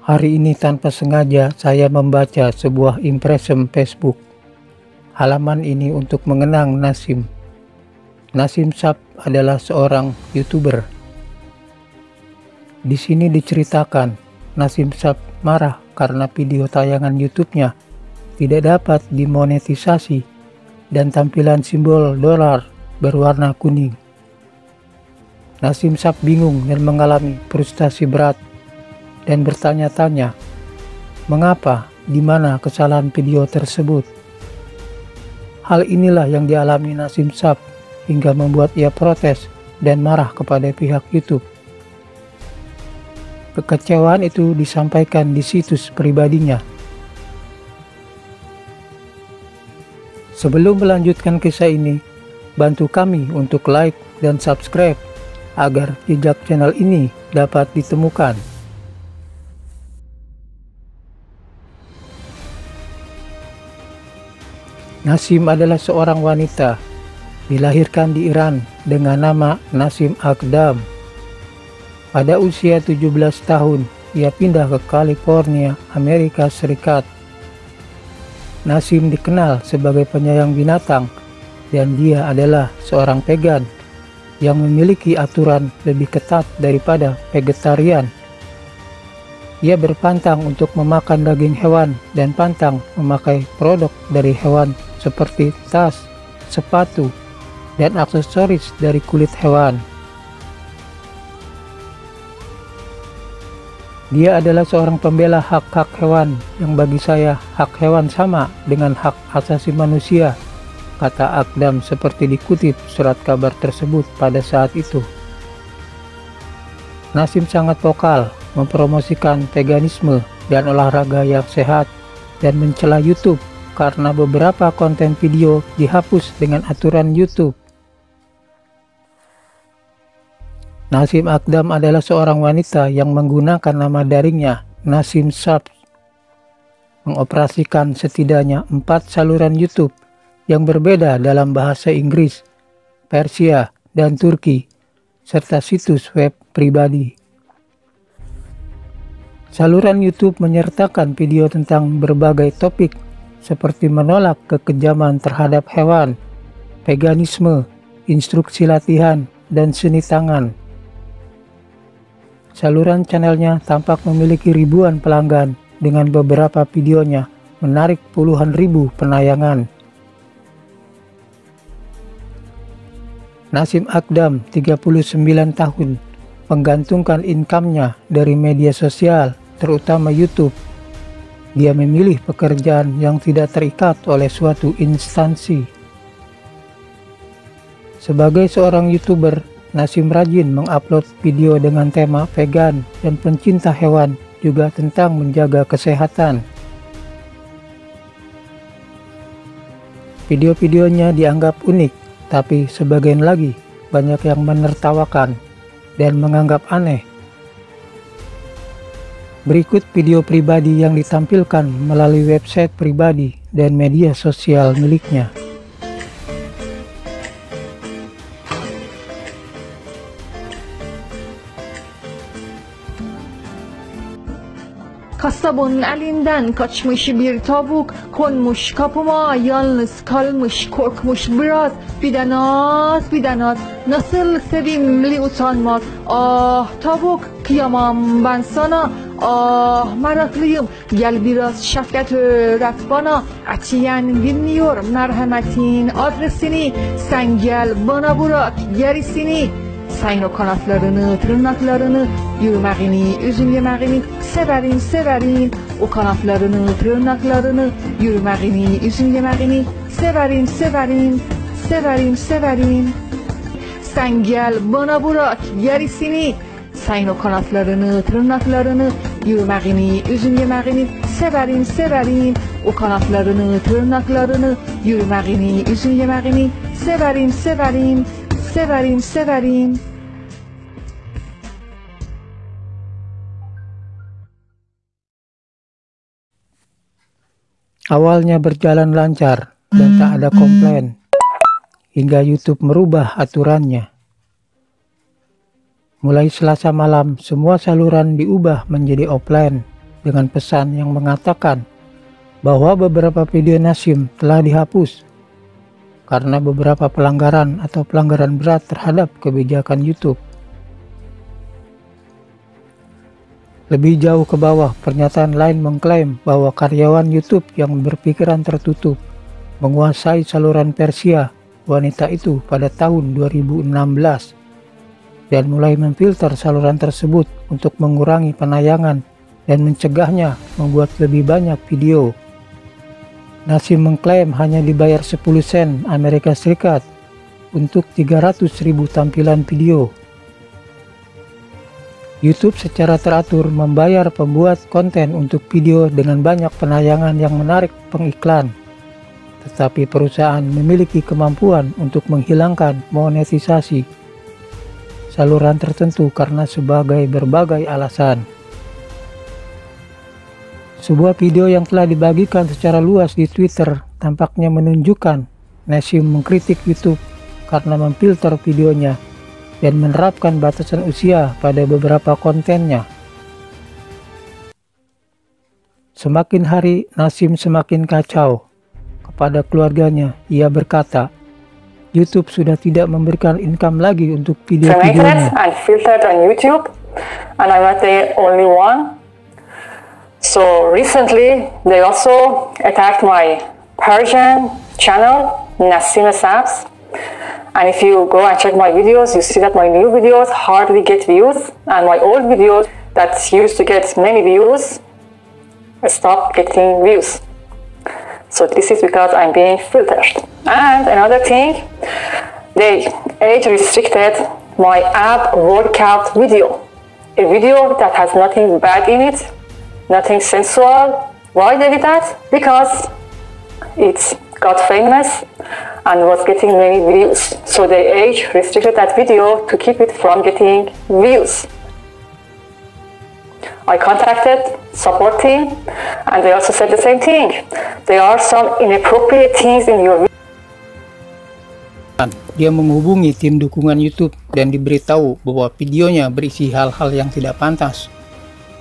Hari ini tanpa sengaja saya membaca sebuah impression Facebook. Halaman ini untuk mengenang Nasim. Nasim Shap adalah seorang YouTuber. Di sini diceritakan Nasim Shap marah karena video tayangan YouTube-nya tidak dapat dimonetisasi dan tampilan simbol dolar berwarna kuning. Nasim Shap bingung dan mengalami frustasi berat dan bertanya-tanya, mengapa, di mana kesalahan video tersebut? Hal inilah yang dialami Nasim Shap hingga membuat ia protes dan marah kepada pihak YouTube. Kekecewaan itu disampaikan di situs pribadinya. Sebelum melanjutkan kisah ini, bantu kami untuk like dan subscribe agar jejak channel ini dapat ditemukan. Nasim adalah seorang wanita, dilahirkan di Iran dengan nama Nasim Akdam. Pada usia 17 tahun, ia pindah ke California, Amerika Serikat. Nasim dikenal sebagai penyayang binatang dan dia adalah seorang vegan yang memiliki aturan lebih ketat daripada vegetarian. Ia berpantang untuk memakan daging hewan dan pantang memakai produk dari hewan seperti tas, sepatu, dan aksesoris dari kulit hewan. Dia adalah seorang pembela hak-hak hewan yang bagi saya hak hewan sama dengan hak asasi manusia, kata Akdam seperti dikutip surat kabar tersebut pada saat itu. Nasim sangat vokal mempromosikan veganisme dan olahraga yang sehat dan mencela YouTube karena beberapa konten video dihapus dengan aturan YouTube. Nasim Akdam adalah seorang wanita yang menggunakan nama daringnya Nasim Shap, mengoperasikan setidaknya 4 saluran YouTube yang berbeda dalam bahasa Inggris, Persia, dan Turki, serta situs web pribadi. Saluran YouTube menyertakan video tentang berbagai topik seperti menolak kekejaman terhadap hewan, veganisme, instruksi latihan, dan seni tangan. Saluran channelnya tampak memiliki ribuan pelanggan dengan beberapa videonya menarik puluhan ribu penayangan. Nasim Akdam, 39 tahun, menggantungkan income-nya dari media sosial, terutama YouTube. Dia memilih pekerjaan yang tidak terikat oleh suatu instansi. Sebagai seorang YouTuber, Nasim rajin mengupload video dengan tema vegan dan pencinta hewan, juga tentang menjaga kesehatan. Video-videonya dianggap unik, tapi sebagian lagi banyak yang menertawakan dan menganggap aneh. Berikut video pribadi yang ditampilkan melalui website pribadi dan media sosial miliknya. Kasabın elinden kaçmış bir tavuk, konmuş kapıma, yalnız kalmış, korkmuş biraz. Bir de naz, nasıl sevimli utanmaz. Ah tavuk, kıyamam ben sana. Ah meraklıyım, gel biraz şefkat öğret bana. Atiyen bilmiyorum merhametin adresini. Sen gel bana bırak gerisini. Sayın o kanatlarını, tırnaklarını, yürümeğini, üzüm yemeğini severim. O kanatlarını, tırnaklarını, yürümeğini, üzüm yemeğini severim. Sen gel bana bırak gerisini. Sayın o kanatlarını, tırnaklarını, yürümeğini, üzüm yemeğini severim. O kanatlarını, tırnaklarını, yürümeğini, üzüm yemeğini severim. Awalnya berjalan lancar dan tak ada komplain, hingga YouTube merubah aturannya. Mulai Selasa malam, semua saluran diubah menjadi offline dengan pesan yang mengatakan bahwa beberapa video Nasim telah dihapus karena beberapa pelanggaran atau pelanggaran berat terhadap kebijakan YouTube. Lebih jauh ke bawah, pernyataan lain mengklaim bahwa karyawan YouTube yang berpikiran tertutup menguasai saluran Persia wanita itu pada tahun 2016 dan mulai memfilter saluran tersebut untuk mengurangi penayangan dan mencegahnya membuat lebih banyak video. Nasim mengklaim hanya dibayar 10 sen Amerika Serikat untuk 300.000 tampilan video. YouTube secara teratur membayar pembuat konten untuk video dengan banyak penayangan yang menarik pengiklan. Tetapi perusahaan memiliki kemampuan untuk menghilangkan monetisasi saluran tertentu karena berbagai alasan. Sebuah video yang telah dibagikan secara luas di Twitter tampaknya menunjukkan Nasim mengkritik YouTube karena memfilter videonya dan menerapkan batasan usia pada beberapa kontennya. Semakin hari, Nasim semakin kacau. Kepada keluarganya, ia berkata, YouTube sudah tidak memberikan income lagi untuk video-videonya. And filtered on YouTube, and I'm not the only one. So recently, they also attacked my Persian channel, Nasim Sabs. And if you go and check my videos, you see that my new videos hardly get views, and my old videos that used to get many views stop getting views. So this is because I'm being filtered. And another thing, they age restricted my ab workout video, a video that has nothing bad in it, nothing sensual. Why they did that? Because it's got famous and was getting many views. So they age restricted that video to keep it from getting views. I contacted support team and they also said the same thing. There are some inappropriate things in your video. Dia menghubungi tim dukungan YouTube dan diberitahu bahwa videonya berisi hal-hal yang tidak pantas.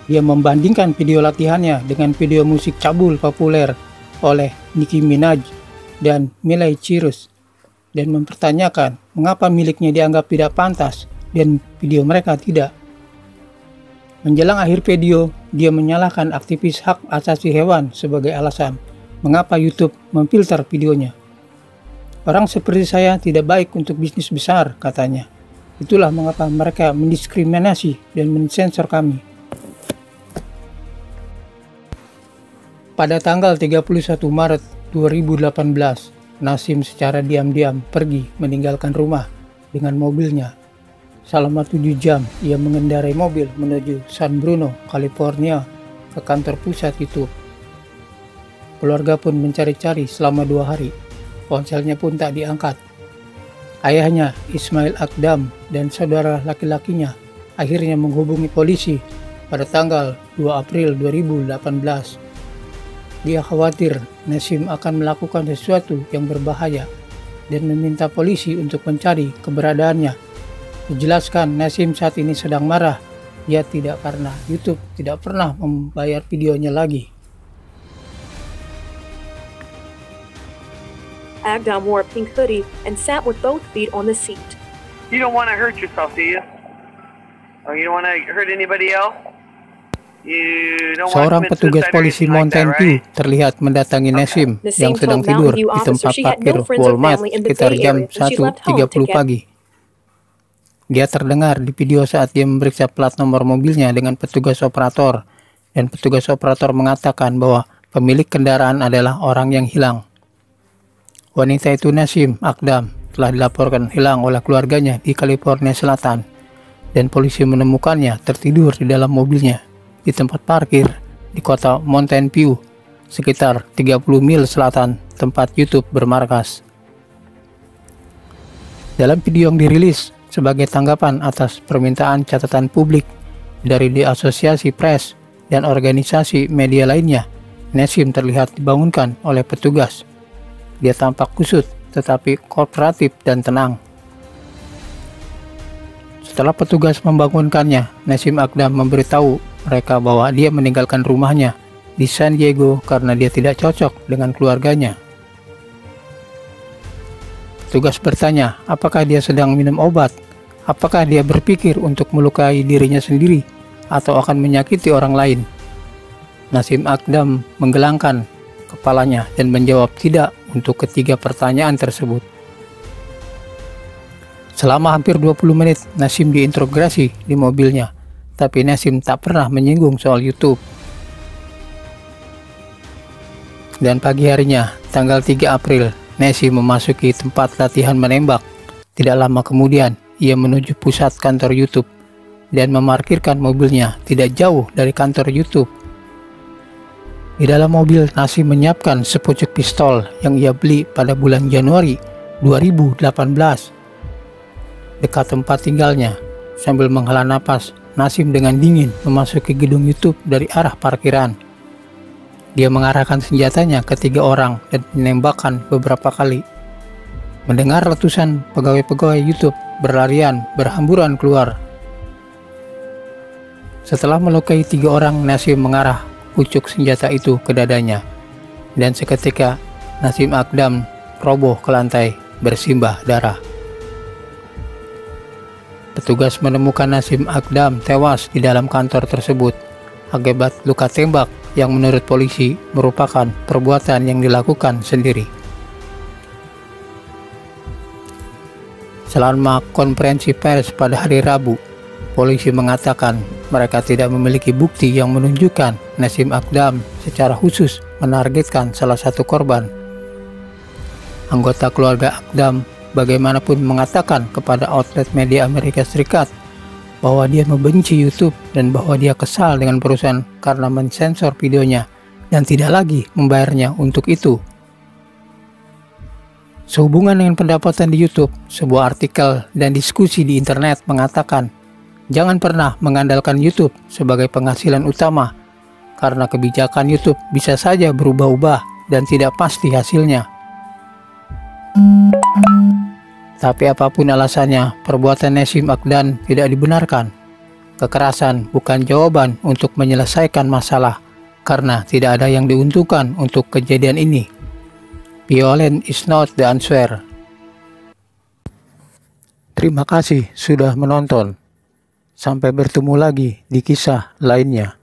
Dia membandingkan video latihannya dengan video musik cabul populer oleh Nicki Minaj dan Miley Cyrus dan mempertanyakan mengapa miliknya dianggap tidak pantas dan video mereka tidak. Menjelang akhir video, dia menyalahkan aktivis hak asasi hewan sebagai alasan mengapa YouTube memfilter videonya. Orang seperti saya tidak baik untuk bisnis besar, katanya. Itulah mengapa mereka mendiskriminasi dan mensensor kami. Pada tanggal 31 Maret 2018, Nasim secara diam-diam pergi meninggalkan rumah dengan mobilnya. Selama 7 jam, ia mengendarai mobil menuju San Bruno, California, ke kantor pusat YouTube. Keluarga pun mencari-cari selama 2 hari. Ponselnya pun tak diangkat. Ayahnya, Ismail Akdam, dan saudara laki-lakinya akhirnya menghubungi polisi pada tanggal 2 April 2018. Dia khawatir Nasim akan melakukan sesuatu yang berbahaya dan meminta polisi untuk mencari keberadaannya. Dijelaskan Nasim saat ini sedang marah. Ia tidak karena YouTube tidak pernah membayar videonya lagi. Akdam wore a pink hoodie and sat with both feet on the seat. You don't want to hurt yourself, do you? Or you don't want to hurt anybody else? Seorang petugas polisi Mountain View terlihat mendatangi Nasim yang sedang tidur di tempat parkir Walmart sekitar jam 1.30 pagi. Dia terdengar di video saat dia memeriksa plat nomor mobilnya dengan petugas operator, dan petugas operator mengatakan bahwa pemilik kendaraan adalah orang yang hilang. Wanita itu Nasim Akdam telah dilaporkan hilang oleh keluarganya di California Selatan, dan polisi menemukannya tertidur di dalam mobilnya di tempat parkir di kota Mountain View, sekitar 30 mil selatan tempat YouTube bermarkas. Dalam video yang dirilis sebagai tanggapan atas permintaan catatan publik dari di Asosiasi Press dan organisasi media lainnya, Nasim terlihat dibangunkan oleh petugas. Dia tampak kusut tetapi kooperatif dan tenang. Setelah petugas membangunkannya, Nasim Akdam memberitahu mereka bahwa dia meninggalkan rumahnya di San Diego karena dia tidak cocok dengan keluarganya. Petugas bertanya, apakah dia sedang minum obat? Apakah dia berpikir untuk melukai dirinya sendiri atau akan menyakiti orang lain? Nasim Akdam menggelangkan kepalanya dan menjawab tidak untuk ketiga pertanyaan tersebut. Selama hampir 20 menit, Nasim diinterogasi di mobilnya, tapi Nasim tak pernah menyinggung soal YouTube. Dan pagi harinya, tanggal 3 April, Nasim memasuki tempat latihan menembak. Tidak lama kemudian, ia menuju pusat kantor YouTube dan memarkirkan mobilnya tidak jauh dari kantor YouTube. Di dalam mobil, Nasim menyiapkan sepucuk pistol yang ia beli pada bulan Januari 2018. Dekat tempat tinggalnya, sambil menghela napas, Nasim dengan dingin memasuki gedung YouTube dari arah parkiran. Dia mengarahkan senjatanya ke 3 orang dan menembakkan beberapa kali. Mendengar letusan, pegawai-pegawai YouTube berlarian berhamburan keluar. Setelah melukai 3 orang, Nasim mengarah pucuk senjata itu ke dadanya, dan seketika Nasim Akdam roboh ke lantai bersimbah darah. Petugas menemukan Nasim Akdam tewas di dalam kantor tersebut akibat luka tembak yang menurut polisi merupakan perbuatan yang dilakukan sendiri. Selama konferensi pers pada hari Rabu, polisi mengatakan mereka tidak memiliki bukti yang menunjukkan Nasim Akdam secara khusus menargetkan salah satu korban. Anggota keluarga Akdam bagaimanapun mengatakan kepada outlet media Amerika Serikat bahwa dia membenci YouTube dan bahwa dia kesal dengan perusahaan karena mensensor videonya dan tidak lagi membayarnya untuk itu. Sehubungan dengan pendapatan di YouTube, sebuah artikel dan diskusi di internet mengatakan, jangan pernah mengandalkan YouTube sebagai penghasilan utama, karena kebijakan YouTube bisa saja berubah-ubah dan tidak pasti hasilnya. Tapi apapun alasannya, perbuatan Nasim Akdam tidak dibenarkan. Kekerasan bukan jawaban untuk menyelesaikan masalah, karena tidak ada yang diuntungkan untuk kejadian ini. Violence is not the answer. Terima kasih sudah menonton. Sampai bertemu lagi di kisah lainnya.